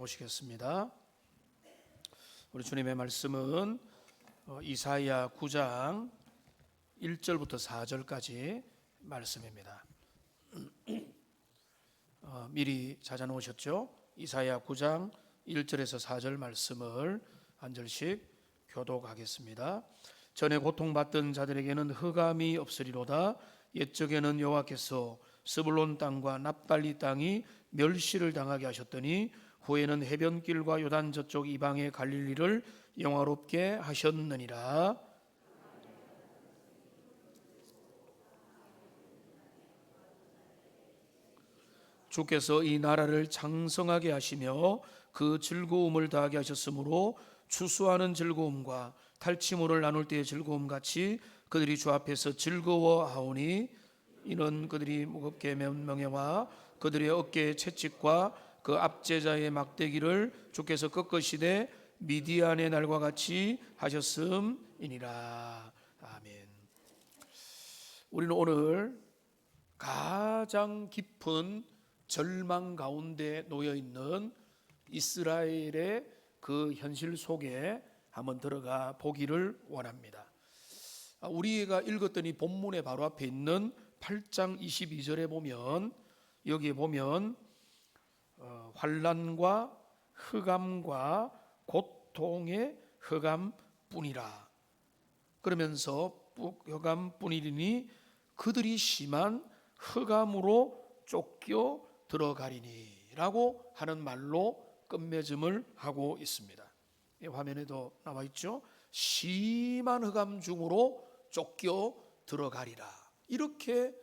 보시겠습니다. 우리 주님의 말씀은 이사야 9장 1절부터 4절까지 말씀입니다. 미리 찾아 놓으셨죠? 이사야 9장 1절에서 4절 말씀을 한 절씩 교독하겠습니다. 전에 고통받던 자들에게는 흑암이 없으리로다. 옛적에는 여호와께서 스불론 땅과 납달리 땅이 멸시를 당하게 하셨더니 후에는 해변길과 요단 저쪽 이방의 갈릴리를 영화롭게 하셨느니라. 주께서 이 나라를 장성하게 하시며 그 즐거움을 다하게 하셨으므로 추수하는 즐거움과 탈취물을 나눌 때의 즐거움 같이 그들이 주 앞에서 즐거워하오니 이는 그들이 무겁게 맨 멍에와 그들의 어깨의 채찍과 그 압제자의 막대기를 주께서 꺾으시되 미디안의 날과 같이 하셨음이니라. 아멘. 우리는 오늘 가장 깊은 절망 가운데 놓여 있는 이스라엘의 그 현실 속에 한번 들어가 보기를 원합니다. 우리가 읽었던 이 본문의 바로 앞에 있는 8장 22절에 보면, 여기에 보면 환난과 흑암과 고통의 흑암뿐이라, 그러면서 흑암뿐이니 그들이 심한 흑암으로 쫓겨 들어가리니 라고 하는 말로 끝맺음을 하고 있습니다. 이 화면에도 나와 있죠. 심한 흑암 중으로 쫓겨 들어가리라, 이렇게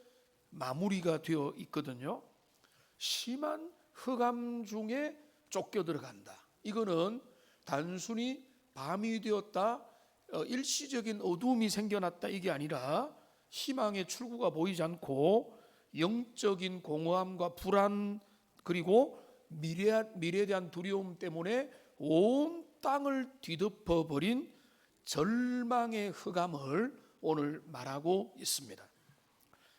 마무리가 되어 있거든요. 심한 흑암 중에 쫓겨 들어간다. 이거는 단순히 밤이 되었다, 일시적인 어두움이 생겨났다, 이게 아니라 희망의 출구가 보이지 않고 영적인 공허함과 불안, 그리고 미래에 대한 두려움 때문에 온 땅을 뒤덮어 버린 절망의 흑암을 오늘 말하고 있습니다.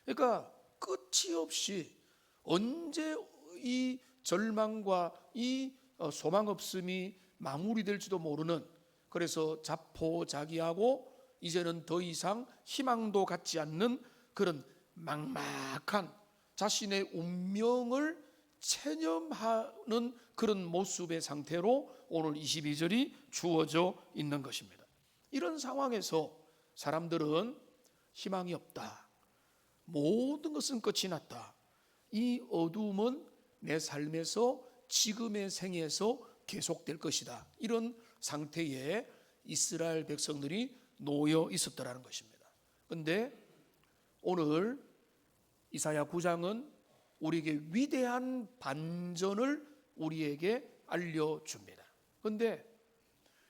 그러니까 끝이 없이 언제 이 절망과 이 소망 없음이 마무리될지도 모르는, 그래서 자포자기하고 이제는 더 이상 희망도 갖지 않는 그런 막막한 자신의 운명을 체념하는 그런 모습의 상태로 오늘 22절이 주어져 있는 것입니다. 이런 상황에서 사람들은 희망이 없다, 모든 것은 끝이 났다, 이 어두움은 내 삶에서 지금의 생에서 계속될 것이다, 이런 상태에 이스라엘 백성들이 놓여 있었더라는 것입니다. 그런데 오늘 이사야 9장은 우리에게 위대한 반전을 우리에게 알려줍니다. 그런데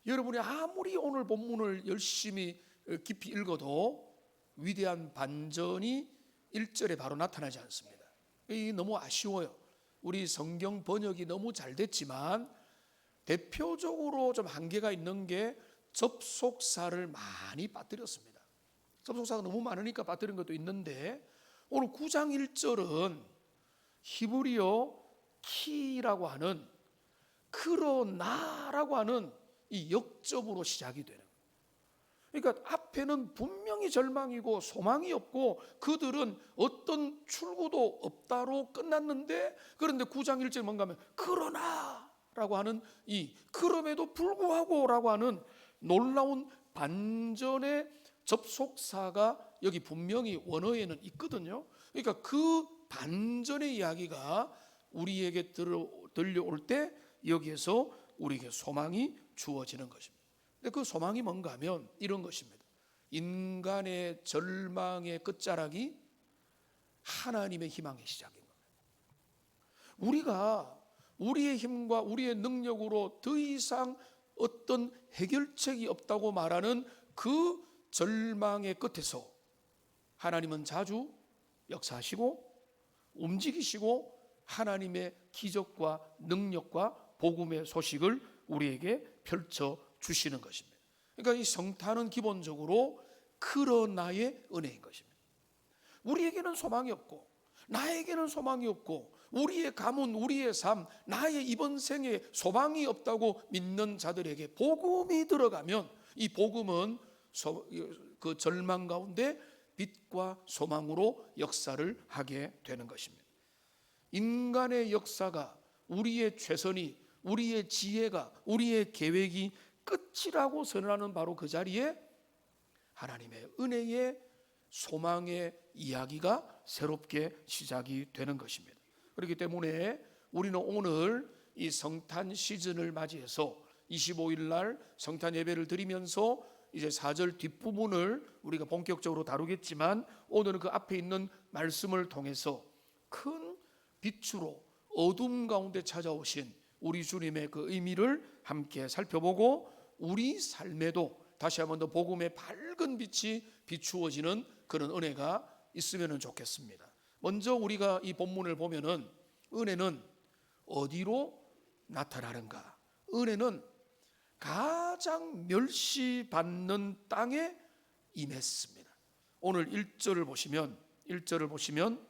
여러분이 아무리 오늘 본문을 열심히 깊이 읽어도 위대한 반전이 1절에 바로 나타나지 않습니다. 이게 너무 아쉬워요. 우리 성경 번역이 너무 잘 됐지만 대표적으로 좀 한계가 있는 게 접속사를 많이 빠뜨렸습니다. 접속사가 너무 많으니까 빠뜨린 것도 있는데, 오늘 9장 1절은 히브리어 키라고 하는 크로나라고 하는 이 역접으로 시작이 되는 거예요. 그러니까 앞에는 분명히 절망이고 소망이 없고 그들은 어떤 출구도 없다로 끝났는데, 그런데 9장 1절 뭔가 하면 그러나라고 하는 이 그럼에도 불구하고라고 하는 놀라운 반전의 접속사가 여기 분명히 원어에는 있거든요. 그러니까 그 반전의 이야기가 우리에게 들려올 때 여기에서 우리에게 소망이 주어지는 것입니다. 근데 그 소망이 뭔가 하면 이런 것입니다. 인간의 절망의 끝자락이 하나님의 희망의 시작인 겁니다. 우리가 우리의 힘과 우리의 능력으로 더 이상 어떤 해결책이 없다고 말하는 그 절망의 끝에서 하나님은 자주 역사하시고 움직이시고 하나님의 기적과 능력과 복음의 소식을 우리에게 펼쳐 주시는 것입니다. 그러니까 이 성탄은 기본적으로 그러나의 은혜인 것입니다. 우리에게는 소망이 없고 나에게는 소망이 없고 우리의 가문, 우리의 삶, 나의 이번 생에 소망이 없다고 믿는 자들에게 복음이 들어가면 이 복음은 그 절망 가운데 빛과 소망으로 역사를 하게 되는 것입니다. 인간의 역사가, 우리의 최선이, 우리의 지혜가, 우리의 계획이 끝이라고 선언하는 바로 그 자리에 하나님의 은혜의 소망의 이야기가 새롭게 시작이 되는 것입니다. 그렇기 때문에 우리는 오늘 이 성탄 시즌을 맞이해서 25일 날 성탄 예배를 드리면서 이제 4절 뒷부분을 우리가 본격적으로 다루겠지만, 오늘은 그 앞에 있는 말씀을 통해서 큰 빛으로 어둠 가운데 찾아오신 우리 주님의 그 의미를 함께 살펴보고, 우리 삶에도 다시 한번 더 복음의 밝은 빛이 비추어지는 그런 은혜가 있으면 좋겠습니다. 먼저 우리가 이 본문을 보면은 은혜는 어디로 나타나는가? 은혜는 가장 멸시받는 땅에 임했습니다. 오늘 1절을 보시면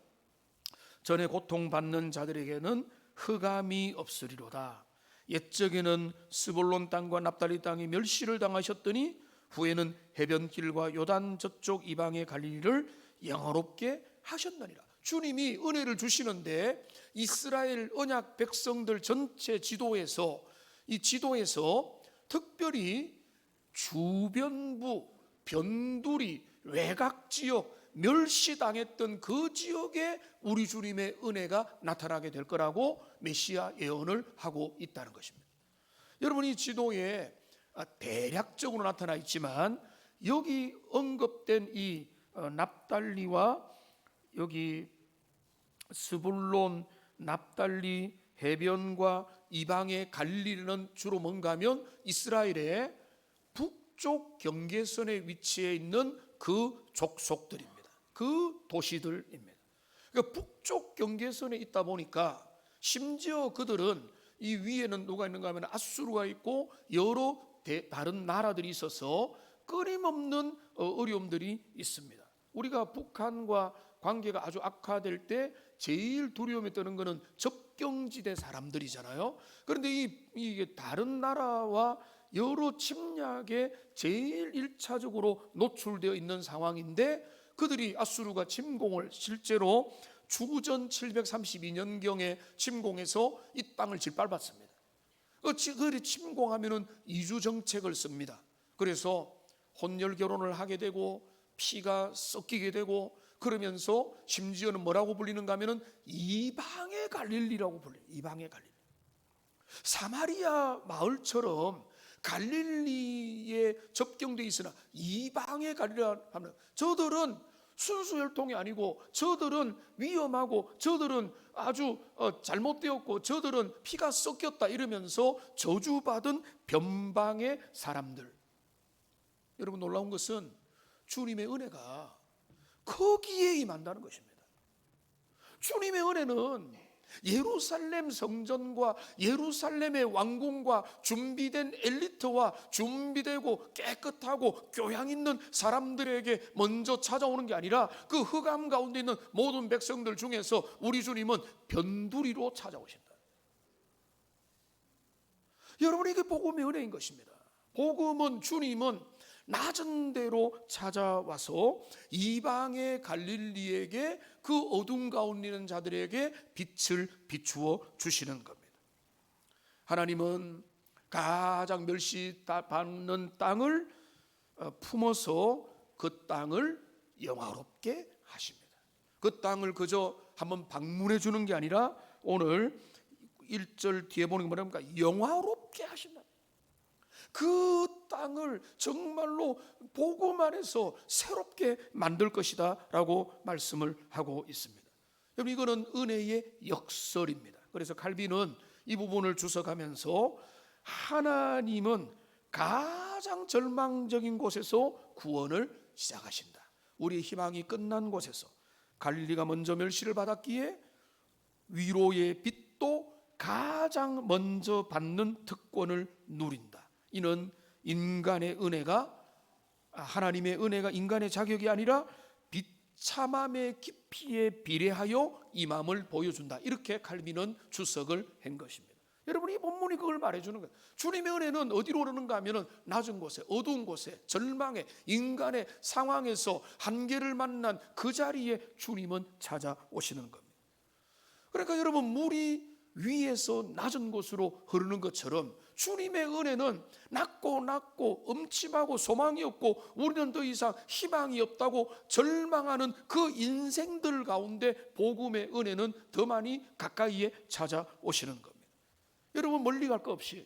전에 고통받는 자들에게는 흑암이 없으리로다. 옛적에는 스불론 땅과 납달리 땅이 멸시를 당하셨더니 후에는 해변길과 요단 저쪽 이방의 갈릴리를 영화롭게 하셨느니라. 주님이 은혜를 주시는데 이스라엘 언약 백성들 전체 지도에서, 이 지도에서 특별히 주변부, 변두리, 외곽지역, 멸시당했던 그 지역에 우리 주님의 은혜가 나타나게 될 거라고 메시아 예언을 하고 있다는 것입니다. 여러분, 이 지도에 대략적으로 나타나 있지만 여기 언급된 이 납달리와 여기 스불론, 납달리, 해변과 이방의 갈릴리는 주로 뭔가 하면 이스라엘의 북쪽 경계선에 위치해 있는 그 족속들입니다. 그 도시들입니다. 그러니까 북쪽 경계선에 있다 보니까 심지어 그들은 이 위에는 누가 있는가 하면 아수르가 있고 여러 다른 나라들이 있어서 끊임없는 어려움들이 있습니다. 우리가 북한과 관계가 아주 악화될 때 제일 두려움에 떠는 것은 접경지대 사람들이잖아요. 그런데 이게 다른 나라와 여러 침략에 제일 1차적으로 노출되어 있는 상황인데, 그들이 아수르가 침공을 실제로 주전 732년경에 침공해서 이 땅을 짓밟았습니다. 그들이 침공하면은 이주 정책을 씁니다. 그래서 혼혈 결혼을 하게 되고 피가 섞이게 되고, 그러면서 심지어는 뭐라고 불리는가 하면은 이방의 갈릴리라고 불려요. 이방의 갈릴리. 사마리아 마을처럼 갈릴리에 접경돼 있으나 이방의 갈릴리라 하면 저들은 순수 혈통이 아니고, 저들은 위험하고, 저들은 아주 잘못되었고, 저들은 피가 섞였다 이러면서 저주받은 변방의 사람들. 여러분, 놀라운 것은 주님의 은혜가 거기에 임한다는 것입니다. 주님의 은혜는 예루살렘 성전과 예루살렘의 왕궁과 준비된 엘리트와 준비되고 깨끗하고 교양 있는 사람들에게 먼저 찾아오는 게 아니라 그 흑암 가운데 있는 모든 백성들 중에서 우리 주님은 변두리로 찾아오신다. 여러분, 이게 복음의 은혜인 것입니다. 복음은, 주님은 낮은 데로 찾아와서 이방의 갈릴리에게, 그 어둠 가운데 있는 자들에게 빛을 비추어 주시는 겁니다. 하나님은 가장 멸시받는 땅을 품어서 그 땅을 영화롭게 하십니다. 그 땅을 그저 한번 방문해 주는 게 아니라 오늘 1절 뒤에 보는 게 뭐랍니까? 영화롭게 하신다. 그 땅을 정말로 복음 안에서 새롭게 만들 것이다 라고 말씀을 하고 있습니다. 여러분, 이거는 은혜의 역설입니다. 그래서 칼빈은 이 부분을 주석하면서 하나님은 가장 절망적인 곳에서 구원을 시작하신다. 우리의 희망이 끝난 곳에서, 갈릴리가 먼저 멸시를 받았기에 위로의 빛도 가장 먼저 받는 특권을 누린다. 이는 인간의 은혜가, 하나님의 은혜가 인간의 자격이 아니라 참함의 깊이에 비례하여 임함을 보여준다. 이렇게 칼빈은 주석을 한 것입니다. 여러분, 이 본문이 그걸 말해주는 거예요. 주님의 은혜는 어디로 오르는가 하면은 낮은 곳에, 어두운 곳에, 절망에, 인간의 상황에서 한계를 만난 그 자리에 주님은 찾아오시는 겁니다. 그러니까 여러분, 물이 위에서 낮은 곳으로 흐르는 것처럼 주님의 은혜는 낮고 음침하고 소망이 없고 우리는 더 이상 희망이 없다고 절망하는 그 인생들 가운데 복음의 은혜는 더 많이 가까이에 찾아오시는 겁니다. 여러분, 멀리 갈 거 없이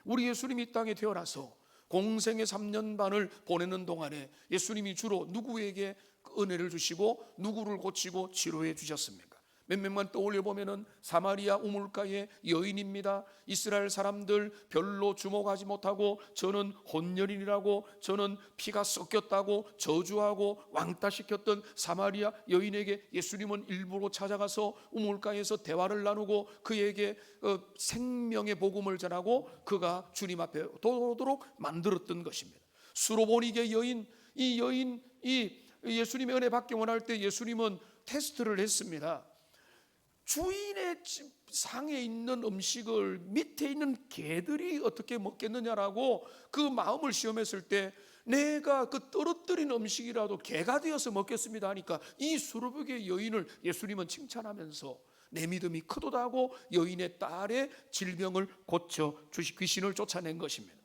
우리 예수님이 이 땅에 태어나서 공생의 3년 반을 보내는 동안에 예수님이 주로 누구에게 은혜를 주시고 누구를 고치고 치료해 주셨습니까? 몇 명만 떠올려 보면은 사마리아 우물가의 여인입니다. 이스라엘 사람들 별로 주목하지 못하고 저는 혼혈인이라고, 저는 피가 섞였다고 저주하고 왕따시켰던 사마리아 여인에게 예수님은 일부러 찾아가서 우물가에서 대화를 나누고 그에게 생명의 복음을 전하고 그가 주님 앞에 오도록 만들었던 것입니다. 수로보니게 여인, 이 예수님의 은혜 받기 원할 때 예수님은 테스트를 했습니다. 주인의 상에 있는 음식을 밑에 있는 개들이 어떻게 먹겠느냐라고 그 마음을 시험했을 때 내가 그 떨어뜨린 음식이라도 개가 되어서 먹겠습니다 하니까 이 수르복의 여인을 예수님은 칭찬하면서 내 믿음이 크도다 하고 여인의 딸의 질병을 고쳐 주시 귀신을 쫓아낸 것입니다.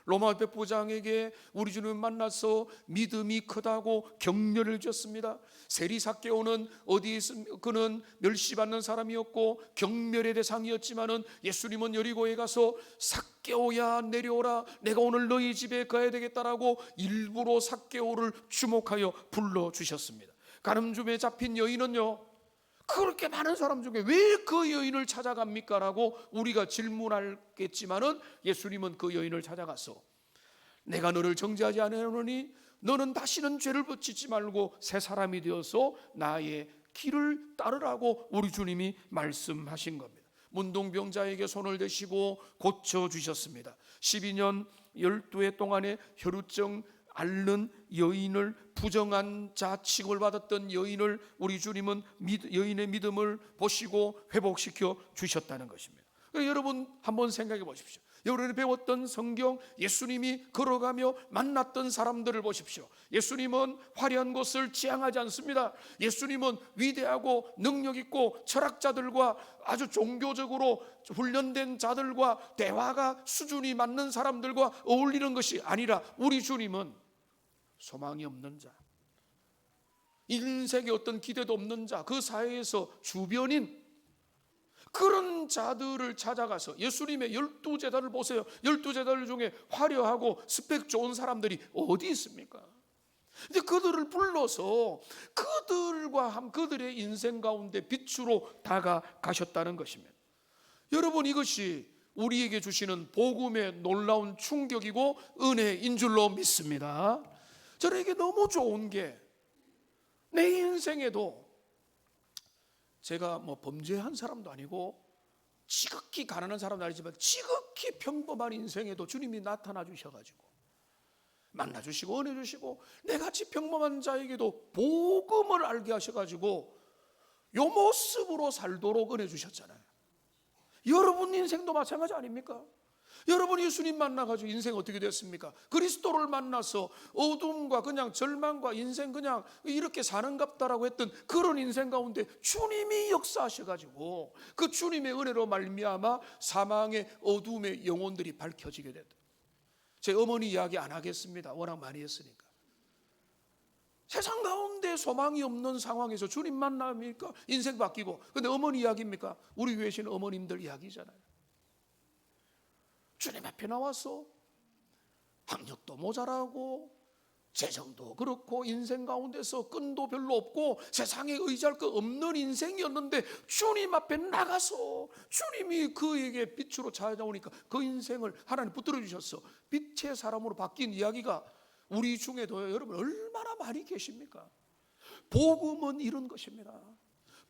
로마 백부장에게 우리 주님 만나서 믿음이 크다고 격려를 주셨습니다. 세리 삭개오는 어디에 있습니까? 그는 멸시받는 사람이었고 경멸의 대상이었지만은 예수님은 여리고에 가서 삭개오야 내려오라, 내가 오늘 너희 집에 가야 되겠다라고 일부러 삭개오를 주목하여 불러주셨습니다. 가늠줌에 잡힌 여인은요, 그렇게 많은 사람 중에 왜 그 여인을 찾아갑니까? 라고 우리가 질문하겠지만은 예수님은 그 여인을 찾아가서 내가 너를 정죄하지 않으노니 너는 다시는 죄를 붙이지 말고 새 사람이 되어서 나의 길을 따르라고 우리 주님이 말씀하신 겁니다. 문둥병자에게 손을 대시고 고쳐주셨습니다. 12년 12해 동안의 혈루증 앓는 여인을, 부정한 자 취급을 받았던 여인을 우리 주님은 여인의 믿음을 보시고 회복시켜 주셨다는 것입니다. 여러분 한번 생각해 보십시오. 여러분이 배웠던 성경, 예수님이 걸어가며 만났던 사람들을 보십시오. 예수님은 화려한 것을 지향하지 않습니다. 예수님은 위대하고 능력 있고 철학자들과 아주 종교적으로 훈련된 자들과 대화가 수준이 맞는 사람들과 어울리는 것이 아니라 우리 주님은 소망이 없는 자, 인생에 어떤 기대도 없는 자, 그 사회에서 주변인 그런 자들을 찾아가서 예수님의 12제자를 보세요. 12제자들 중에 화려하고 스펙 좋은 사람들이 어디 있습니까? 근데 그들을 불러서 그들의 인생 가운데 빛으로 다가가셨다는 것입니다. 여러분, 이것이 우리에게 주시는 복음의 놀라운 충격이고 은혜인 줄로 믿습니다. 저에게 너무 좋은 게 내 인생에도 제가 뭐 범죄한 사람도 아니고 지극히 가난한 사람도 아니지만 지극히 평범한 인생에도 주님이 나타나 주셔가지고 만나 주시고 은혜 주시고 내같이 평범한 자에게도 복음을 알게 하셔가지고 요 모습으로 살도록 은혜 주셨잖아요. 여러분 인생도 마찬가지 아닙니까? 여러분 예수님 만나가지고 인생 어떻게 됐습니까? 그리스도를 만나서 어둠과 그냥 절망과 인생 그냥 이렇게 사는갑다라고 했던 그런 인생 가운데 주님이 역사하셔가지고 그 주님의 은혜로 말미암아 사망의 어둠의 영혼들이 밝혀지게 됐다. 제 어머니 이야기 안 하겠습니다. 워낙 많이 했으니까. 세상 가운데 소망이 없는 상황에서 주님 만나니까 인생 바뀌고. 근데 어머니 이야기입니까? 우리 교회에 계신 어머님들 이야기잖아요. 주님 앞에 나와서 학력도 모자라고 재정도 그렇고 인생 가운데서 끈도 별로 없고 세상에 의지할 거 없는 인생이었는데 주님 앞에 나가서 주님이 그에게 빛으로 찾아오니까 그 인생을 하나님 붙들어 주셨어. 빛의 사람으로 바뀐 이야기가 우리 중에도 여러분 얼마나 많이 계십니까? 복음은 이런 것입니다.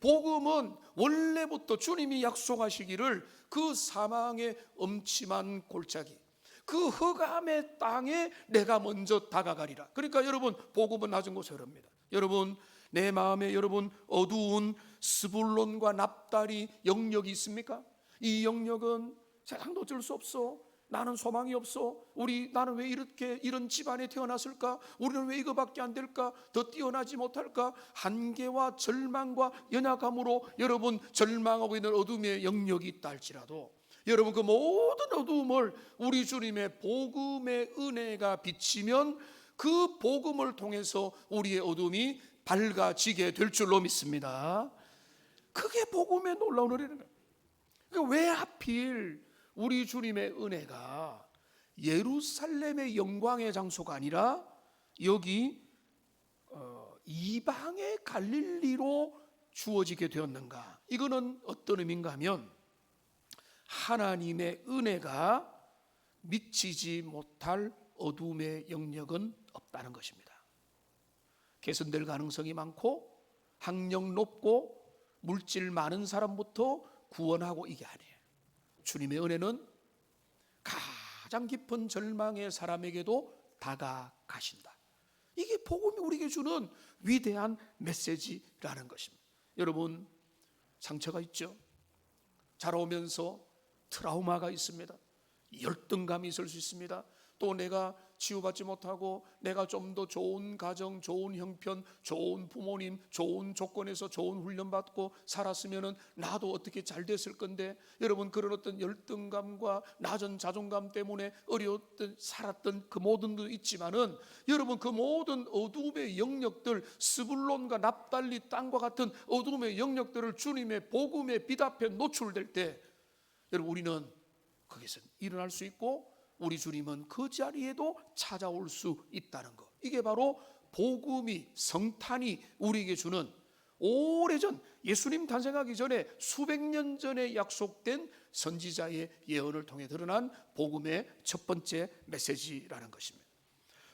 복음은 원래부터 주님이 약속하시기를 그 사망의 엄침한 골짜기, 그 흑암의 땅에 내가 먼저 다가가리라. 그러니까 여러분 복음은 낮은 곳에 흐릅니다. 여러분, 내 마음에 여러분 어두운 스불론과 납달이 영역이 있습니까? 이 영역은 세상도 어쩔 수 없어. 나는 소망이 없어. 나는 왜 이런 집안에 태어났을까? 우리는 왜 이거밖에 안 될까? 더 뛰어나지 못할까? 한계와 절망과 연약함으로 여러분 절망하고 있는 어둠의 영역이 있다 할지라도, 여러분 그 모든 어둠을 우리 주님의 복음의 은혜가 비치면 그 복음을 통해서 우리의 어둠이 밝아지게 될 줄로 믿습니다. 그게 복음의 놀라운 은혜는 거예요. 그러니까 왜 하필 우리 주님의 은혜가 예루살렘의 영광의 장소가 아니라 여기 이방의 갈릴리로 주어지게 되었는가? 이거는 어떤 의미인가 하면 하나님의 은혜가 미치지 못할 어둠의 영역은 없다는 것입니다. 개선될 가능성이 많고 학력 높고 물질 많은 사람부터 구원하고 이게 아니에요. 주님의 은혜는 가장 깊은 절망의 사람에게도 다가가신다. 이게 복음이 우리에게 주는 위대한 메시지라는 것입니다. 여러분, 상처가 있죠. 자라오면서 트라우마가 있습니다. 열등감이 있을 수 있습니다. 또 내가 치유받지 못하고 내가 좀 더 좋은 가정, 좋은 형편, 좋은 부모님, 좋은 조건에서 좋은 훈련받고 살았으면 나도 어떻게 잘 됐을 건데, 여러분 그런 어떤 열등감과 낮은 자존감 때문에 어려웠던 살았던 그 모든 도 있지만은, 여러분 그 모든 어둠의 영역들, 스불론과 납달리 땅과 같은 어둠의 영역들을 주님의 복음의 빛 앞에 노출될 때, 여러분 우리는 거기서 일어날 수 있고 우리 주님은 그 자리에도 찾아올 수 있다는 것. 이게 바로 복음이, 성탄이 우리에게 주는, 오래전 예수님 탄생하기 전에 수백 년 전에 약속된 선지자의 예언을 통해 드러난 복음의 첫 번째 메시지라는 것입니다.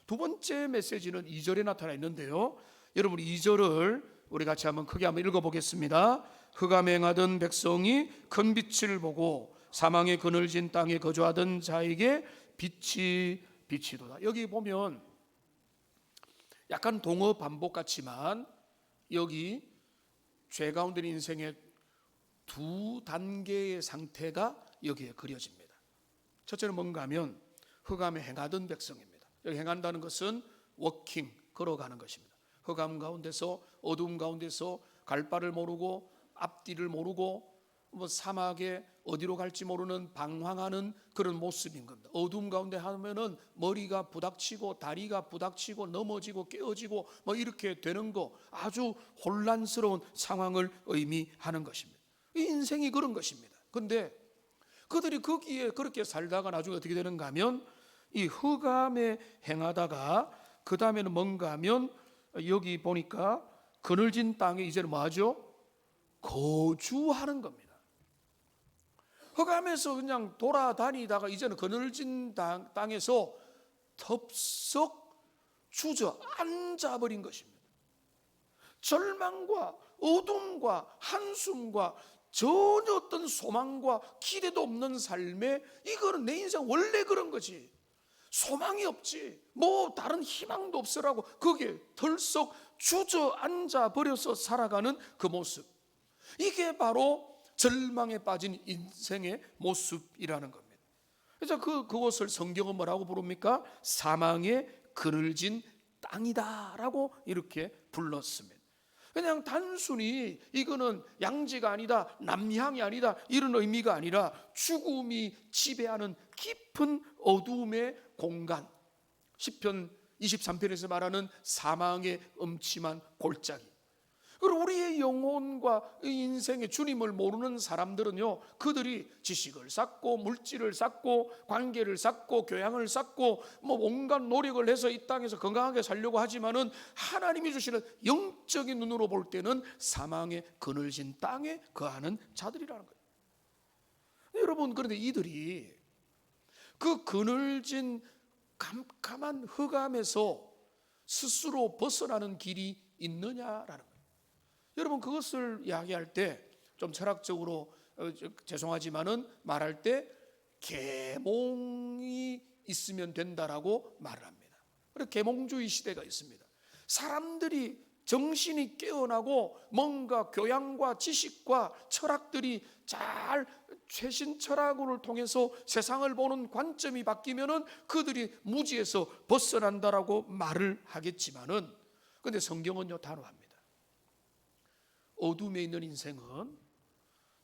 두 번째 메시지는 2절에 나타나 있는데요, 여러분 2절을 우리 같이 한번 크게 한번 읽어보겠습니다. 흑암에 행하던 백성이 큰 빛을 보고 사망의 그늘진 땅에 거주하던 자에게 빛이 비치도다. 여기 보면 약간 동어 반복 같지만 여기 죄 가운데 인생의 두 단계의 상태가 여기에 그려집니다. 첫째는 뭔가 하면 흑암에 행하던 백성입니다. 여기 행한다는 것은 워킹, 걸어가는 것입니다. 흑암 가운데서, 어두움 가운데서 갈 바를 모르고 앞뒤를 모르고 사막에 어디로 갈지 모르는 방황하는 그런 모습인 겁니다. 어둠 가운데 하면은 머리가 부닥치고 다리가 부닥치고 넘어지고 깨어지고 이렇게 되는 거, 아주 혼란스러운 상황을 의미하는 것입니다. 이 인생이 그런 것입니다. 그런데 그들이 거기에 그렇게 살다가 나중에 어떻게 되는가 하면, 이 흑암에 행하다가 그 다음에는 뭔가 하면 여기 보니까 그늘진 땅에 이제는 뭐 하죠? 거주하는 겁니다. 흑암에서 그냥 돌아다니다가 이제는 그늘진 땅에서 덥석 주저앉아버린 것입니다. 절망과 어둠과 한숨과 전혀 어떤 소망과 기대도 없는 삶에, 이거는 내 인생 원래 그런 거지, 소망이 없지, 다른 희망도 없으라고 거기에 덜썩 주저앉아 버려서 살아가는 그 모습, 이게 바로 절망에 빠진 인생의 모습이라는 겁니다. 그래서 그것을 성경은 뭐라고 부릅니까? 사망의 그늘진 땅이다라고 이렇게 불렀습니다. 그냥 단순히 이거는 양지가 아니다, 남향이 아니다, 이런 의미가 아니라 죽음이 지배하는 깊은 어둠의 공간, 시편 23편에서 말하는 사망의 음침한 골짜기. 그리고 우리의 영혼과 인생의 주님을 모르는 사람들은요, 그들이 지식을 쌓고 물질을 쌓고 관계를 쌓고 교양을 쌓고 온갖 노력을 해서 이 땅에서 건강하게 살려고 하지만은, 하나님이 주시는 영적인 눈으로 볼 때는 사망의 그늘진 땅에 거하는 자들이라는 거예요. 여러분, 그런데 이들이 그 그늘진 캄캄한 흑암에서 스스로 벗어나는 길이 있느냐라는 거예요. 여러분, 그것을 이야기할 때 좀 철학적으로 죄송하지만은 말할 때 계몽이 있으면 된다라고 말을 합니다. 그래서 계몽주의 시대가 있습니다. 사람들이 정신이 깨어나고 뭔가 교양과 지식과 철학들이 잘 최신 철학을 통해서 세상을 보는 관점이 바뀌면은 그들이 무지에서 벗어난다라고 말을 하겠지만은, 근데 성경은요 단호합니다. 어둠에 있는 인생은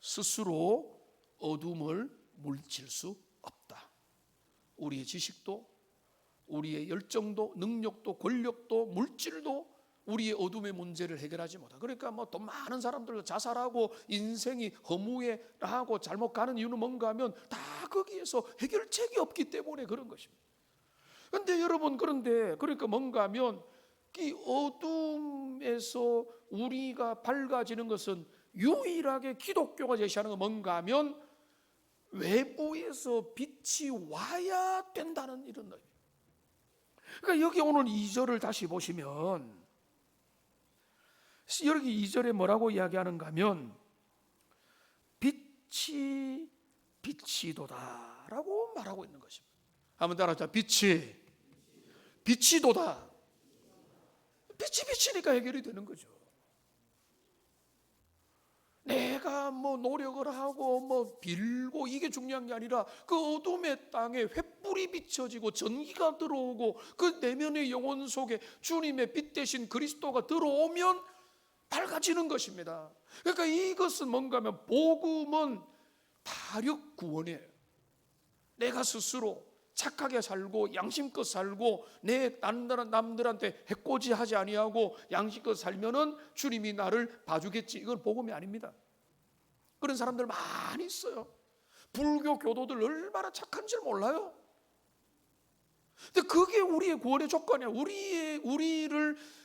스스로 어둠을 물리칠 수 없다. 우리의 지식도, 우리의 열정도, 능력도, 권력도, 물질도 우리의 어둠의 문제를 해결하지 못하고, 그러니까 뭐 돈 많은 사람들도 자살하고 인생이 허무해하고 잘못 가는 이유는 뭔가 하면 다 거기에서 해결책이 없기 때문에 그런 것입니다. 그런데 여러분, 그러니까 뭔가 하면 이 어둠에서 우리가 밝아지는 것은 유일하게 기독교가 제시하는 건 뭔가 하면 외부에서 빛이 와야 된다는 이런 의미. 그러니까 여기 오늘 2절을 다시 보시면 여기 2절에 뭐라고 이야기하는가 하면 빛이 도다라고 말하고 있는 것입니다. 한번 따라하자. 빛이 도다. 빛이 비치니까 해결이 되는 거죠. 내가 뭐 노력을 하고 뭐 빌고 이게 중요한 게 아니라 그 어둠의 땅에 횃불이 비춰지고 전기가 들어오고 그 내면의 영혼 속에 주님의 빛 대신 그리스도가 들어오면 밝아지는 것입니다. 그러니까 이것은 뭔가 하면 복음은 다력 구원이에요. 내가 스스로 착하게 살고 양심껏 살고 내 남들한테 해코지하지 아니하고 양심껏 살면은 주님이 나를 봐주겠지, 이건 복음이 아닙니다. 그런 사람들 많이 있어요. 불교 교도들 얼마나 착한 줄 몰라요. 근데 그게 우리의 구원의 조건이야.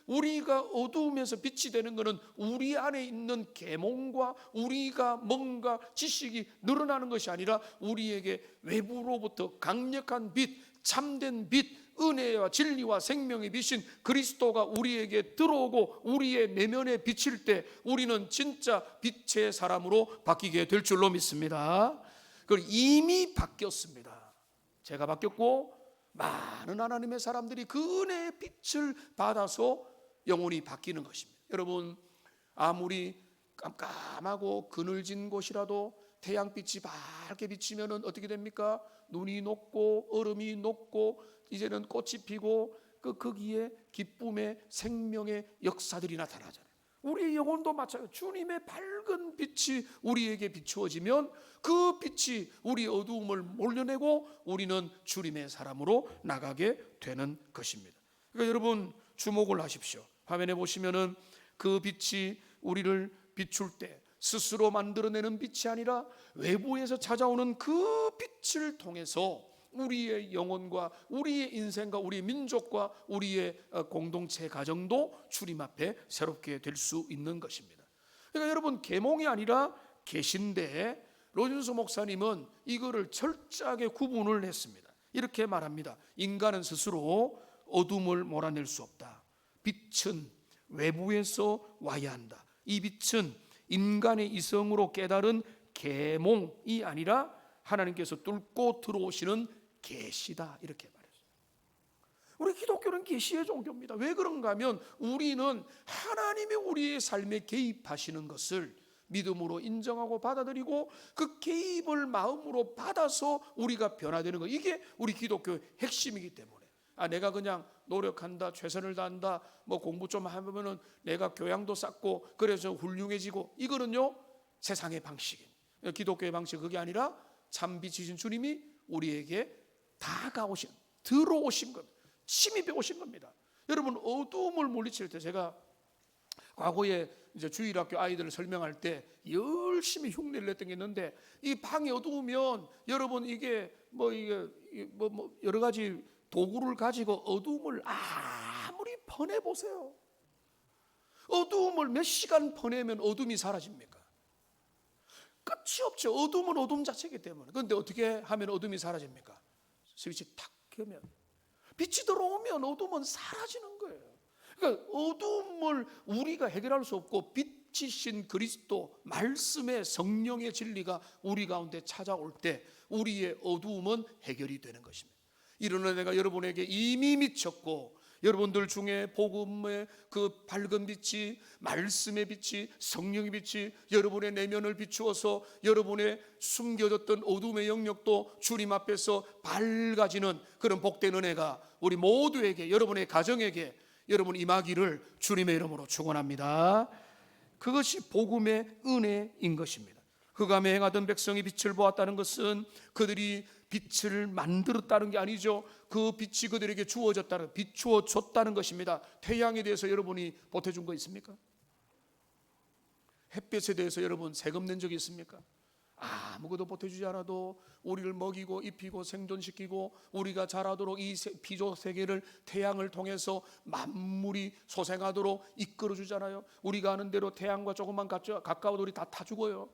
우리가 어두움에서 빛이 되는 것은 우리 안에 있는 계몽과 우리가 뭔가 지식이 늘어나는 것이 아니라 우리에게 외부로부터 강력한 빛, 참된 빛, 은혜와 진리와 생명의 빛인 그리스도가 우리에게 들어오고 우리의 내면에 비칠 때 우리는 진짜 빛의 사람으로 바뀌게 될 줄로 믿습니다. 그리고 이미 바뀌었습니다. 제가 바뀌었고 많은 하나님의 사람들이 그 은혜의 빛을 받아서 영혼이 바뀌는 것입니다. 여러분, 아무리 깜깜하고 그늘진 곳이라도 태양빛이 밝게 비치면 어떻게 됩니까? 눈이 녹고 얼음이 녹고 이제는 꽃이 피고 거기에 기쁨의 생명의 역사들이 나타나잖아요. 우리의 영혼도 마찬가지예요. 주님의 밝은 빛이 우리에게 비추어지면 그 빛이 우리 어두움을 몰려내고 우리는 주님의 사람으로 나가게 되는 것입니다. 그러니까 여러분 주목을 하십시오. 화면에 보시면은 그 빛이 우리를 비출 때 스스로 만들어내는 빛이 아니라 외부에서 찾아오는 그 빛을 통해서 우리의 영혼과 우리의 인생과 우리의 민족과 우리의 공동체 가정도 주님 앞에 새롭게 될 수 있는 것입니다. 그러니까 여러분 계몽이 아니라 계신데 로준수 목사님은 이거를 철저하게 구분을 했습니다. 이렇게 말합니다. 인간은 스스로 어둠을 몰아낼 수 없다. 빛은 외부에서 와야 한다. 이 빛은 인간의 이성으로 깨달은 계몽이 아니라 하나님께서 뚫고 들어오시는 계시다, 이렇게 말했어요. 우리 기독교는 계시의 종교입니다. 왜 그런가 하면 우리는 하나님이 우리의 삶에 개입하시는 것을 믿음으로 인정하고 받아들이고 그 개입을 마음으로 받아서 우리가 변화되는 것, 이게 우리 기독교의 핵심이기 때문에 내가 그냥 노력한다, 최선을 다한다, 뭐 공부 좀 하면은 내가 교양도 쌓고 그래서 훌륭해지고, 이거는요 세상의 방식이에요. 기독교의 방식은 그게 아니라 참 빛이신 주님이 우리에게 다가오신, 들어오신 것, 침입해 오신 겁니다. 여러분 어두움을 물리칠 때 제가 과거에 이제 주일학교 아이들을 설명할 때 열심히 흉내를 냈던 게 있는데, 이 방이 어두우면 여러분 이게 뭐 여러 가지 도구를 가지고 어두움을 아무리 퍼내 보세요. 어두움을 몇 시간 퍼내면 어둠이 사라집니까? 끝이 없죠. 어둠은 어둠 자체이기 때문에. 그런데 어떻게 하면 어둠이 사라집니까? 스위치 탁 켜면, 빛이 들어오면 어둠은 사라지는 거예요. 그러니까 어둠을 우리가 해결할 수 없고 빛이신 그리스도 말씀의 성령의 진리가 우리 가운데 찾아올 때 우리의 어두움은 해결이 되는 것입니다. 이런 은혜가 여러분에게 이미 미쳤고 여러분들 중에 복음의 그 밝은 빛이, 말씀의 빛이, 성령의 빛이 여러분의 내면을 비추어서 여러분의 숨겨졌던 어둠의 영역도 주님 앞에서 밝아지는 그런 복된 은혜가 우리 모두에게, 여러분의 가정에게 여러분 임하기를 주님의 이름으로 축원합니다. 그것이 복음의 은혜인 것입니다. 흑암에 행하던 백성이 빛을 보았다는 것은 그들이 빛을 만들었다는 게 아니죠. 그 빛이 그들에게 주어졌다는, 비추어 줬다는 것입니다. 태양에 대해서 여러분이 보태준 거 있습니까? 햇볕에 대해서 여러분 세금 낸 적이 있습니까? 아무것도 보태주지 않아도 우리를 먹이고 입히고 생존시키고 우리가 자라도록 이 피조 세계를 태양을 통해서 만물이 소생하도록 이끌어주잖아요. 우리가 아는 대로 태양과 조금만 가까워도 우리 다 타 죽어요.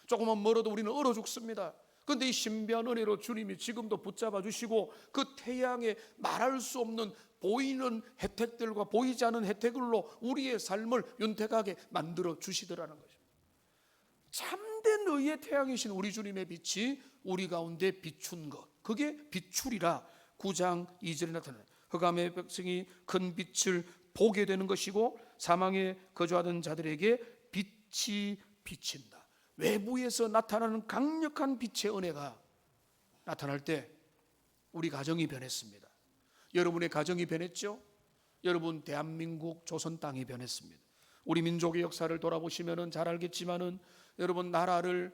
조금만 멀어도 우리는 얼어 죽습니다. 그런데 이 신비한 은혜로 주님이 지금도 붙잡아 주시고 그 태양에 말할 수 없는 보이는 혜택들과 보이지 않은 혜택들로 우리의 삶을 윤택하게 만들어 주시더라는 거죠. 참된 의의 태양이신 우리 주님의 빛이 우리 가운데 비춘 것, 그게 빛출이라 9장 2절에 나타나요. 흑암의 백성이 큰 빛을 보게 되는 것이고 사망에 거주하던 자들에게 빛이 비친다. 외부에서 나타나는 강력한 빛의 은혜가 나타날 때 우리 가정이 변했습니다. 여러분의 가정이 변했죠? 여러분 대한민국 조선 땅이 변했습니다. 우리 민족의 역사를 돌아보시면 잘 알겠지만은 여러분 나라를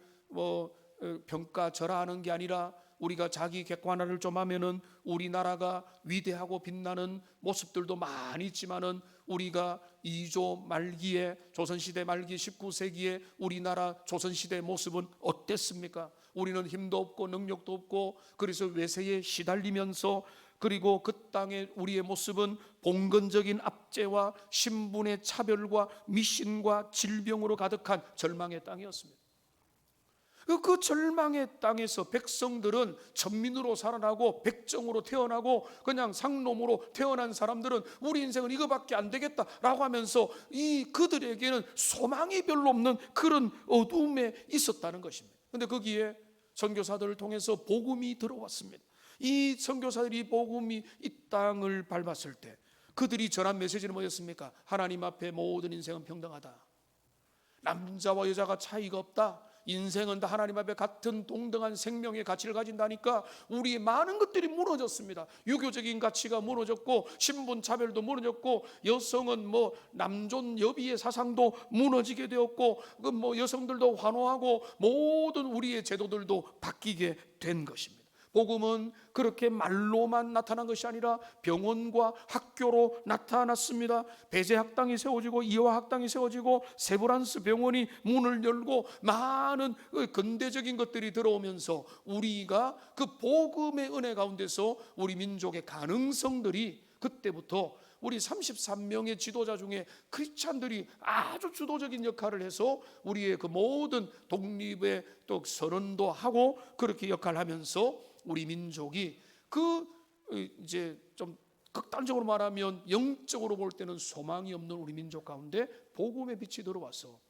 평가절하하는 게 아니라 우리가 자기 객관화를 좀 하면은 우리나라가 위대하고 빛나는 모습들도 많이 있지만은 우리가 2조 말기에 조선시대 말기 19세기에 우리나라 조선시대의 모습은 어땠습니까? 우리는 힘도 없고 능력도 없고 그래서 외세에 시달리면서 그리고 그 땅에 우리의 모습은 봉건적인 압제와 신분의 차별과 미신과 질병으로 가득한 절망의 땅이었습니다. 그 절망의 땅에서 백성들은 천민으로 살아나고 백정으로 태어나고 그냥 상놈으로 태어난 사람들은 우리 인생은 이거밖에 안 되겠다라고 하면서 이 그들에게는 소망이 별로 없는 그런 어둠에 있었다는 것입니다. 그런데 거기에 선교사들을 통해서 복음이 들어왔습니다. 이 선교사들이 복음이 이 땅을 밟았을 때 그들이 전한 메시지는 뭐였습니까? 하나님 앞에 모든 인생은 평등하다. 남자와 여자가 차이가 없다. 인생은 다 하나님 앞에 같은 동등한 생명의 가치를 가진다니까 우리의 많은 것들이 무너졌습니다. 유교적인 가치가 무너졌고 신분 차별도 무너졌고 여성은 남존 여비의 사상도 무너지게 되었고 여성들도 환호하고 모든 우리의 제도들도 바뀌게 된 것입니다. 복음은 그렇게 말로만 나타난 것이 아니라 병원과 학교로 나타났습니다. 배제학당이 세워지고 이화학당이 세워지고 세브란스 병원이 문을 열고 많은 근대적인 것들이 들어오면서 우리가 그 복음의 은혜 가운데서 우리 민족의 가능성들이 그때부터 우리 33명의 지도자 중에 크리스찬들이 아주 주도적인 역할을 해서 우리의 그 모든 독립의 또 선언도 하고 그렇게 역할을 하면서 우리 민족이 이제 좀 극단적으로 말하면 영적으로 볼 때는 소망이 없는 우리 민족 가운데 복음의 빛이 들어와서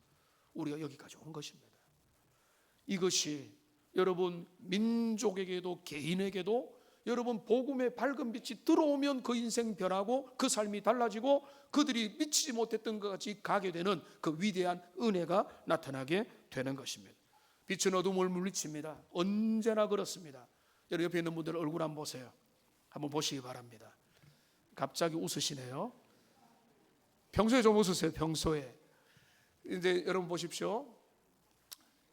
우리가 여기까지 온 것입니다. 이것이 여러분 민족에게도 개인에게도 여러분 복음의 밝은 빛이 들어오면 그 인생 변하고 그 삶이 달라지고 그들이 미치지 못했던 것까지 가게 되는 그 위대한 은혜가 나타나게 되는 것입니다. 빛은 어둠을 물리칩니다. 언제나 그렇습니다. 여러분 옆에 있는 분들 얼굴 한번 보세요. 한번 보시기 바랍니다. 갑자기 웃으시네요. 평소에 좀 웃으세요. 평소에. 이제 여러분 보십시오.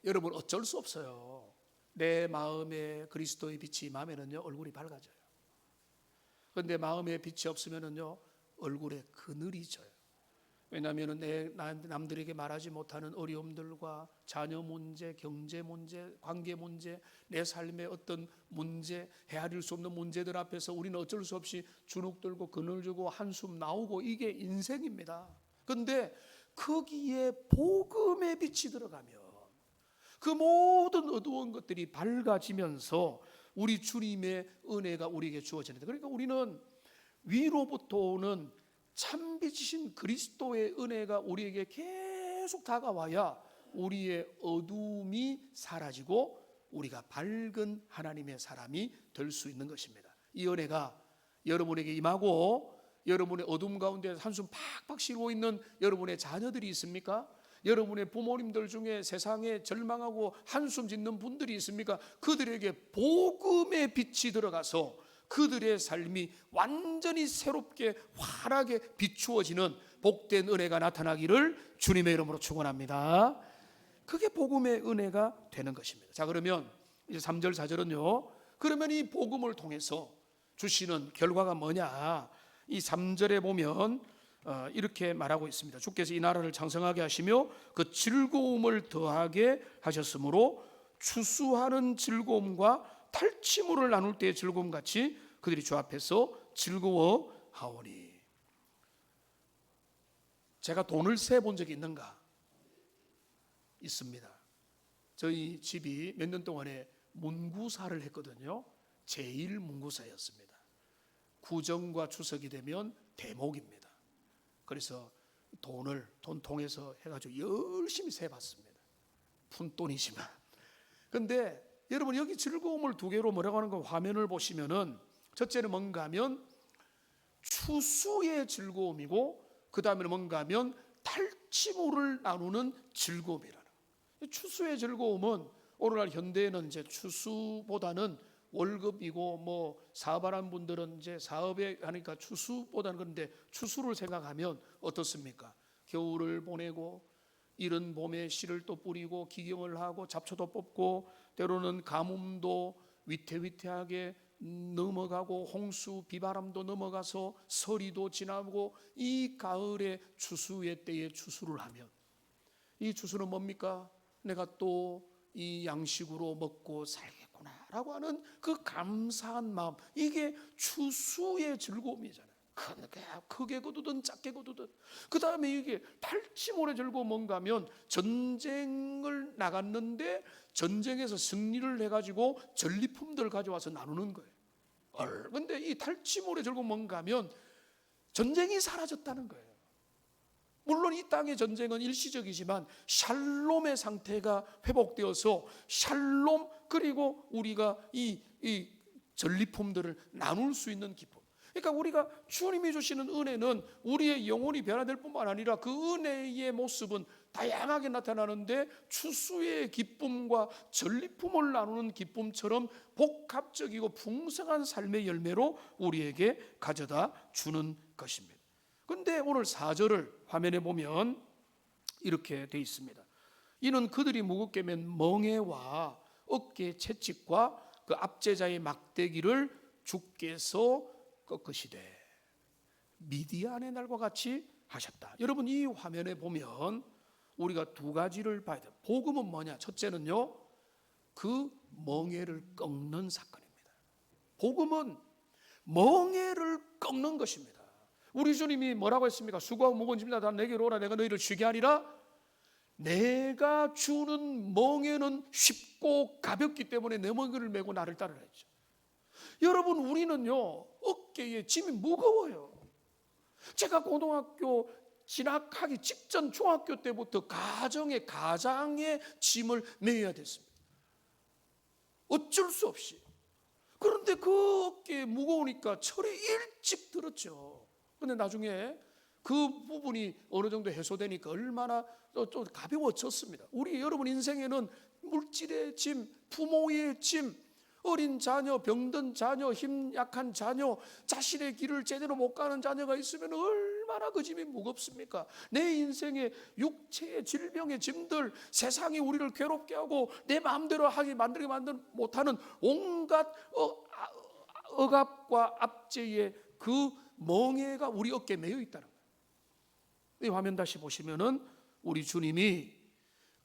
여러분 어쩔 수 없어요. 내 마음에 그리스도의 빛이 임하면은요 얼굴이 밝아져요. 그런데 마음에 빛이 없으면은요 얼굴에 그늘이 져요. 왜냐하면 남들에게 말하지 못하는 어려움들과 자녀 문제, 경제 문제, 관계 문제, 내 삶의 어떤 문제, 헤아릴 수 없는 문제들 앞에서 우리는 어쩔 수 없이 주눅 들고 그늘 주고 한숨 나오고 이게 인생입니다. 그런데 거기에 복음의 빛이 들어가면 그 모든 어두운 것들이 밝아지면서 우리 주님의 은혜가 우리에게 주어집니다. 그러니까 우리는 위로부터 오는 참빛이신 그리스도의 은혜가 우리에게 계속 다가와야 우리의 어둠이 사라지고 우리가 밝은 하나님의 사람이 될 수 있는 것입니다. 이 은혜가 여러분에게 임하고 여러분의 어둠 가운데 한숨 팍팍 쉬고 있는 여러분의 자녀들이 있습니까? 여러분의 부모님들 중에 세상에 절망하고 한숨 짓는 분들이 있습니까? 그들에게 복음의 빛이 들어가서 그들의 삶이 완전히 새롭게 환하게 비추어지는 복된 은혜가 나타나기를 주님의 이름으로 축원합니다. 그게 복음의 은혜가 되는 것입니다. 자, 그러면 이제 3절 4절은요. 그러면 이 복음을 통해서 주시는 결과가 뭐냐? 이 3절에 보면 이렇게 말하고 있습니다. 주께서 이 나라를 창성하게 하시며 그 즐거움을 더하게 하셨으므로 추수하는 즐거움과 탈취물을 나눌 때의 즐거움 같이 그들이 주 앞에서 즐거워하오니. 제가 돈을 세본 적이 있는가? 있습니다. 저희 집이 몇 년 동안에 문구사를 했거든요. 제일 문구사였습니다. 구정과 추석이 되면 대목입니다. 그래서 돈통에서 해가지고 열심히 세봤습니다. 푼돈이지만. 근데 여러분 여기 즐거움을 두 개로 뭐라고 하는 거 화면을 보시면은 첫째는 뭔가 하면 추수의 즐거움이고 그 다음에는 뭔가 하면 탈취물을 나누는 즐거움이라는 거예요. 추수의 즐거움은 오늘날 현대에는 이제 추수보다는 월급이고 뭐 사업하는 분들은 이제 사업에 하니까 추수보다는 그런데 추수를 생각하면 어떻습니까? 겨울을 보내고 이른 봄에 씨를 또 뿌리고 기경을 하고 잡초도 뽑고 때로는 가뭄도 위태위태하게 넘어가고 홍수 비바람도 넘어가서 서리도 지나고 이 가을에 추수의 때에 추수를 하면 이 추수는 뭡니까? 내가 또 이 양식으로 먹고 살겠구나라고 하는 그 감사한 마음, 이게 추수의 즐거움이잖아요. 크게 거두든 작게 거두든. 그 다음에 이게 탈취물의 즐거움 뭔가 하면 전쟁을 나갔는데 전쟁에서 승리를 해가지고 전리품들을 가져와서 나누는 거예요. 근데 이 탈취물의 즐거움 뭔가 하면 전쟁이 사라졌다는 거예요. 물론 이 땅의 전쟁은 일시적이지만 샬롬의 상태가 회복되어서 샬롬, 그리고 우리가 이 전리품들을 나눌 수 있는 기쁨. 그러니까 우리가 주님이 주시는 은혜는 우리의 영혼이 변화될 뿐만 아니라 그 은혜의 모습은 다양하게 나타나는데 추수의 기쁨과 전리품을 나누는 기쁨처럼 복합적이고 풍성한 삶의 열매로 우리에게 가져다 주는 것입니다. 그런데 오늘 4절을 화면에 보면 이렇게 되어 있습니다. 이는 그들이 무겁게 맨 멍에와 어깨 채찍과 그 압제자의 막대기를 주께서 꺾으시되 미디안의 날과 같이 하셨다. 여러분 이 화면에 보면 우리가 두 가지를 봐야 돼요. 복음은 뭐냐? 첫째는요, 그 멍에를 꺾는 사건입니다. 복음은 멍에를 꺾는 것입니다. 우리 주님이 뭐라고 했습니까? 수고하고 무거운 짐 다 내게로 오라. 내가 너희를 쉬게 하리라. 내가 주는 멍에는 쉽고 가볍기 때문에 내 멍에를 메고 나를 따르라 했죠. 여러분 우리는요 어깨에 짐이 무거워요. 제가 고등학교 진학하기 직전 중학교 때부터 가장의 짐을 메어야 됐습니다. 어쩔 수 없이. 그런데 그 어깨에 무거우니까 철이 일찍 들었죠. 그런데 나중에 그 부분이 어느 정도 해소되니까 얼마나 좀 가벼워졌습니다. 우리 여러분 인생에는 물질의 짐, 부모의 짐, 어린 자녀, 병든 자녀, 힘 약한 자녀, 자신의 길을 제대로 못 가는 자녀가 있으면 얼마나 그 짐이 무겁습니까? 내 인생의 육체의 질병의 짐들, 세상이 우리를 괴롭게 하고 내 마음대로 만들게 못하는 온갖 억압과 압제의 그 멍에가 우리 어깨에 매여 있다는 거예요. 이 화면 다시 보시면은 우리 주님이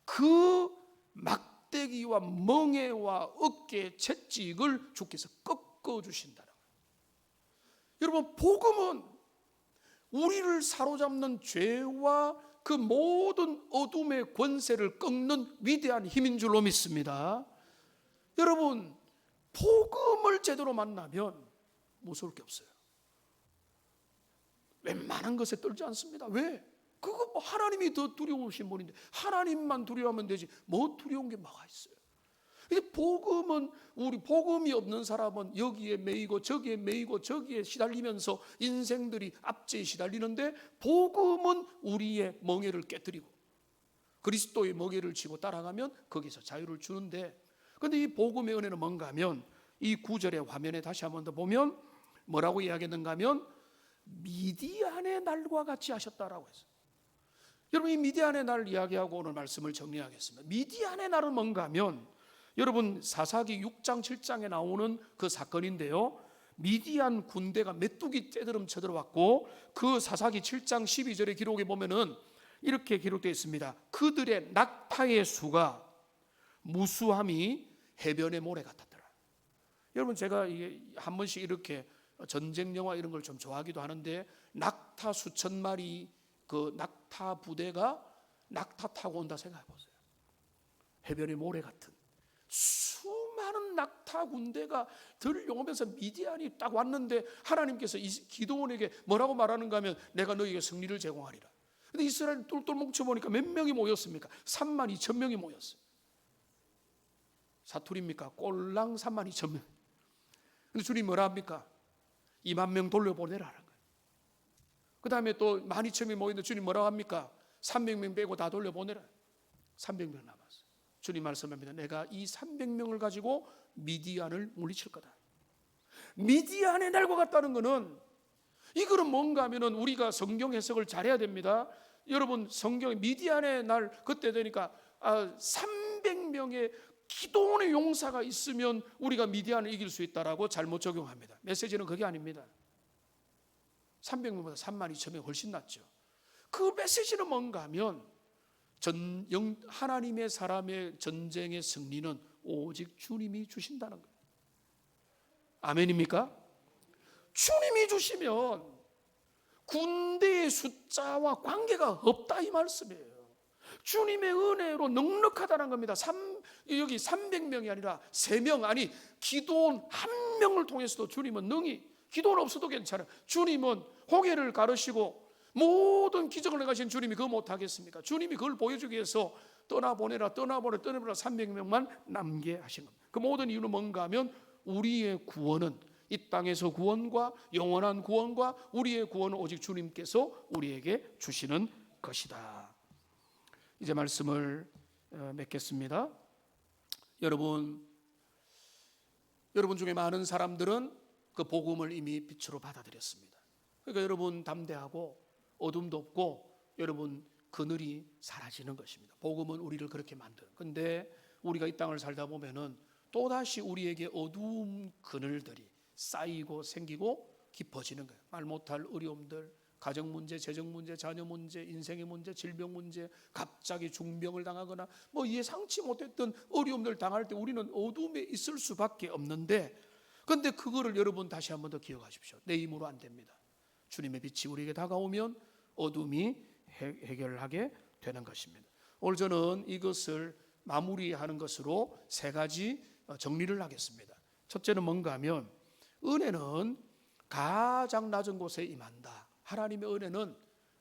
그 막대기와 멍에와 어깨 채찍을 주께서 꺾어 주신다는 거예요. 여러분 복음은 우리를 사로잡는 죄와 그 모든 어둠의 권세를 꺾는 위대한 힘인 줄로 믿습니다. 여러분 복음을 제대로 만나면 무서울 게 없어요. 웬만한 것에 떨지 않습니다. 왜? 그거 뭐 하나님이 더 두려우신 분인데 하나님만 두려워하면 되지 뭐 두려운 게 뭐가 있어요? 복음은, 우리 복음이 없는 사람은 여기에 매이고 저기에 매이고 저기에 시달리면서 인생들이 압제에 시달리는데, 복음은 우리의 멍에를 깨뜨리고 그리스도의 멍에를 쥐고 따라가면 거기서 자유를 주는데, 그런데 이 복음의 은혜는 뭔가 하면 이 9절의 화면에 다시 한번 더 보면 뭐라고 이야기했는가 하면 미디안의 날과 같이 하셨다라고 했어요. 여러분, 이 미디안의 날 이야기하고 오늘 말씀을 정리하겠습니다. 미디안의 날은 뭔가 하면 여러분 사사기 6장 7장에 나오는 그 사건인데요, 미디안 군대가 메뚜기 떼드름 쳐들어왔고, 그 사사기 7장 12절의 기록에 보면은 이렇게 기록되어 있습니다. 그들의 낙타의 수가 무수함이 해변의 모래 같았더라. 여러분, 제가 이게 한 번씩 이렇게 전쟁 영화 이런 걸 좀 좋아하기도 하는데, 낙타 수천 마리 그 낙타 부대가 낙타 타고 온다 생각해 보세요. 해변의 모래 같은 수많은 낙타 군대가 들려오면서 미디안이 딱 왔는데, 하나님께서 기드온에게 뭐라고 말하는가 하면 내가 너희에게 승리를 제공하리라. 근데 이스라엘 똘똘 뭉쳐보니까 몇 명이 모였습니까? 32,000명이 모였어요. 사투리입니까? 꼴랑 32,000명. 근데 주님 뭐라 합니까? 20,000명 돌려보내라는 거예요. 그 다음에 또 12,000명이 모였는데 주님 뭐라고 합니까? 300명 빼고 다 돌려보내라. 300명 남았어요. 주님 말씀합니다. 내가 이 300명을 가지고 미디안을 물리칠 거다. 미디안의 날과 같다는 것은, 이거는 뭔가 하면은 우리가 성경 해석을 잘해야 됩니다. 여러분, 성경에 미디안의 날 그때 되니까 300명의 기도원의 용사가 있으면 우리가 미디안을 이길 수 있다라고 잘못 적용합니다. 메시지는 그게 아닙니다. 300명보다 32,000명 훨씬 낫죠. 그 메시지는 뭔가 하면 하나님의 사람의 전쟁의 승리는 오직 주님이 주신다는 거예요. 아멘입니까? 주님이 주시면 군대의 숫자와 관계가 없다 이 말씀이에요. 주님의 은혜로 넉넉하다는 겁니다. 여기 300명이 아니라 3명, 아니 기도원 1명을 통해서도 주님은 능히, 기도원 없어도 괜찮아요. 주님은 홍해를 가르시고 모든 기적을 행하신 주님이 그거 못하겠습니까? 주님이 그걸 보여주기 위해서 떠나보내라 300명만 남게 하신 겁니다. 그 모든 이유는 뭔가 하면 우리의 구원은, 이 땅에서 구원과 영원한 구원과 우리의 구원은 오직 주님께서 우리에게 주시는 것이다. 이제 말씀을 맺겠습니다. 여러분 중에 많은 사람들은 그 복음을 이미 빛으로 받아들였습니다. 그러니까 여러분 담대하고 어둠도 없고 여러분 그늘이 사라지는 것입니다. 복음은 우리를 그렇게 만드는. 근데 우리가 이 땅을 살다 보면은 또다시 우리에게 어두운 그늘들이 쌓이고 생기고 깊어지는 거예요. 말 못할 어려움들, 가정 문제, 재정 문제, 자녀 문제, 인생의 문제, 질병 문제, 갑자기 중병을 당하거나 뭐 예상치 못했던 어려움들 당할 때 우리는 어둠에 있을 수밖에 없는데, 그런데 그거를 여러분 다시 한 번 더 기억하십시오. 내 힘으로 안 됩니다. 주님의 빛이 우리에게 다가오면 어둠이 해결하게 되는 것입니다. 오늘 저는 이것을 마무리하는 것으로 3가지 정리를 하겠습니다. 첫째는 뭔가 하면 은혜는 가장 낮은 곳에 임한다. 하나님의 은혜는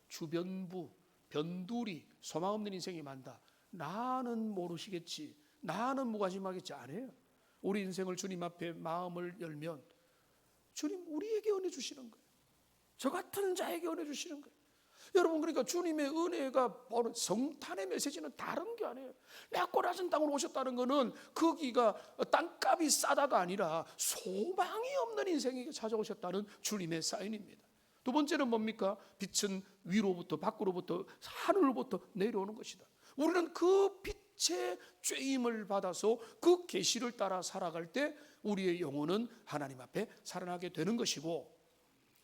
주변부, 변두리, 소망 없는 인생이 임한다. 나는 모르시겠지, 나는 무관심하겠지, 아니에요. 우리 인생을 주님 앞에 마음을 열면 주님 우리에게 은혜 주시는 거예요. 저 같은 자에게 은혜 주시는 거예요. 여러분, 그러니까 주님의 은혜가 바로 성탄의 메시지는 다른 게 아니에요. 낮고 낮은 땅으로 오셨다는 것은 거기가 땅값이 싸다가 아니라 소망이 없는 인생에게 찾아오셨다는 주님의 사인입니다. 두 번째는 뭡니까? 빛은 위로부터 밖으로부터 하늘로부터 내려오는 것이다. 우리는 그 빛의 쬐임을 받아서 그 계시를 따라 살아갈 때 우리의 영혼은 하나님 앞에 살아나게 되는 것이고,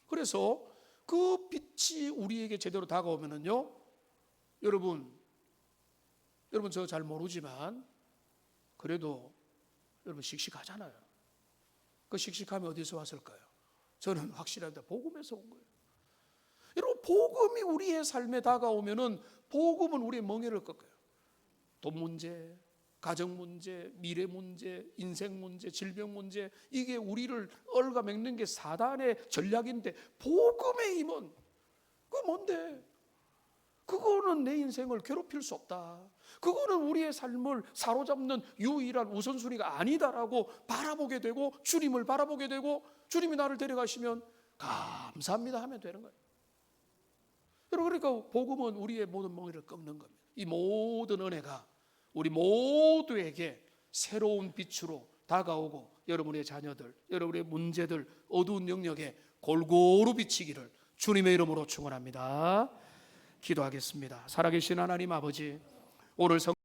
그래서 그 빛이 우리에게 제대로 다가오면은요, 여러분 저 잘 모르지만 그래도 여러분 씩씩하잖아요. 그 씩씩함이 어디서 왔을까요? 저는 확실합니다. 복음에서 온 거예요. 여러분, 복음이 우리의 삶에 다가오면은 복음은 우리의 멍에를 꺾어요. 돈 문제, 가정 문제, 미래 문제, 인생 문제, 질병 문제, 이게 우리를 얽어맥는 게 사단의 전략인데, 복음의 힘은 그게 뭔데? 그거는 내 인생을 괴롭힐 수 없다. 그거는 우리의 삶을 사로잡는 유일한 우선순위가 아니다라고 바라보게 되고, 주님을 바라보게 되고, 주님이 나를 데려가시면 감사합니다 하면 되는 거예요. 여러분, 그러니까 복음은 우리의 모든 멍에를 꺾는 겁니다. 이 모든 은혜가 우리 모두에게 새로운 빛으로 다가오고, 여러분의 자녀들, 여러분의 문제들, 어두운 영역에 골고루 비치기를 주님의 이름으로 축원합니다. 기도하겠습니다. 살아계신 하나님 아버지, 오늘